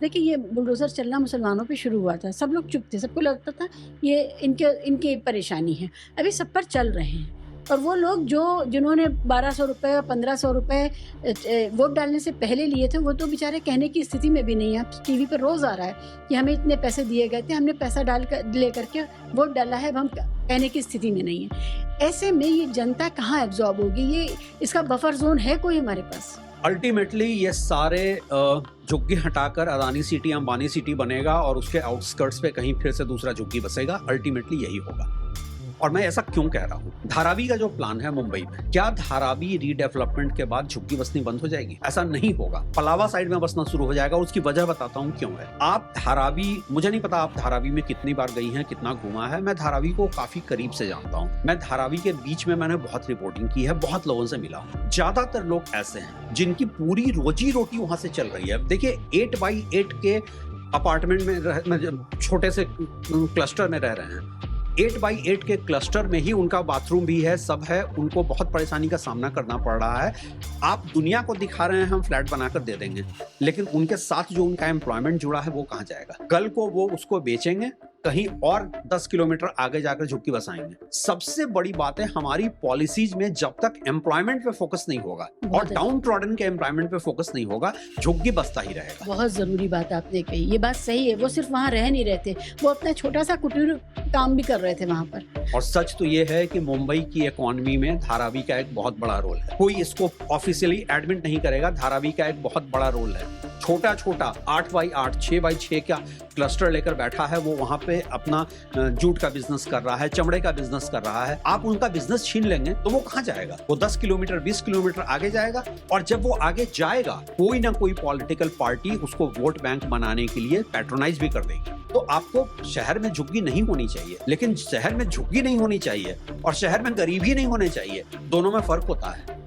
देखिए, ये बुलडोज़र चलना मुसलमानों पे शुरू हुआ था, सब लोग चुप थे, सबको लगता था ये इनकी परेशानी है। अभी सब पर चल रहे हैं और वो लोग जिन्होंने 1200 रुपए और 1500 रुपए वोट डालने से पहले लिए थे, वो तो बेचारे कहने की स्थिति में भी नहीं है। अब टीवी पर रोज़ आ रहा है कि हमें इतने पैसे दिए गए थे, हमने पैसा ले करके वोट डाला है, अब हम कहने की स्थिति में नहीं है। ऐसे में ये जनता कहाँ एब्ज़ॉर्ब होगी? इसका बफर ज़ोन है कोई हमारे पास? अल्टीमेटली ये सारे झुग्गी हटाकर अदानी सिटी अंबानी सिटी बनेगा और उसके आउटस्कर्ट्स पे कहीं फिर से दूसरा झुग्गी बसेगा। अल्टीमेटली यही होगा। और मैं ऐसा क्यों कह रहा हूँ? धारावी का जो प्लान है मुंबई में, क्या धारावी रीडेवलपमेंट के बाद झुग्गी बसनी बंद हो जाएगी? ऐसा नहीं होगा। पलावा साइड में बसना शुरू हो जाएगा। उसकी वजह बताता हूँ क्यों है। आप धारावी, मुझे नहीं पता आप धारावी में कितनी बार गई हैं, कितना घुमा है। मैं धारावी को काफी करीब से जानता हूँ। मैं धारावी के बीच में मैंने बहुत रिपोर्टिंग की है, बहुत लोगों से मिला हूँ। ज्यादातर लोग ऐसे हैं जिनकी पूरी रोजी रोटी वहां से चल रही है। देखिए 8x8 के अपार्टमेंट में छोटे से क्लस्टर में रह रहे हैं। 8x8 के क्लस्टर में ही उनका बाथरूम भी है, सब है। उनको बहुत परेशानी का सामना करना पड़ रहा है। आप दुनिया को दिखा रहे हैं हम फ्लैट बनाकर दे देंगे, लेकिन उनके साथ जो उनका एम्प्लॉयमेंट जुड़ा है वो कहाँ जाएगा? कल को वो उसको बेचेंगे, कहीं और 10 किलोमीटर आगे जाकर झुग्गी बसाएंगे। सबसे बड़ी बात है, हमारी पॉलिसीज में जब तक एम्प्लॉयमेंट पे फोकस नहीं होगा और डाउन ट्रॉडन के एम्प्लॉयमेंट पे फोकस नहीं होगा, झुग्गी बसता ही रहेगा। बहुत जरूरी बात आपने कही, ये बात सही है। वो सिर्फ वहाँ रह नहीं रहे थे, वो अपना छोटा सा कुटीर काम भी कर रहे थे वहाँ पर। और सच तो ये है कि मुंबई की इकोनॉमी में धारावी का एक बहुत बड़ा रोल है। कोई इसको ऑफिशियली एडमिट नहीं करेगा, धारावी का एक बहुत बड़ा रोल है। छोटा 8x8 6x6 का क्लस्टर लेकर बैठा है, वो वहां पे अपना जूट का बिजनेस कर रहा है, चमड़े का बिजनेस कर रहा है। आप उनका बिजनेस छीन लेंगे तो वो कहां जाएगा? वो 10 किलोमीटर 20 किलोमीटर आगे जाएगा। और जब वो आगे जाएगा, कोई ना कोई पॉलिटिकल पार्टी उसको वोट बैंक बनाने के लिए पैट्रोनाइज भी कर देगी। तो आपको शहर में झुग्गी नहीं होनी चाहिए, लेकिन शहर में झुग्गी नहीं होनी चाहिए और शहर में गरीबी नहीं होनी चाहिए। दोनों में फर्क होता है।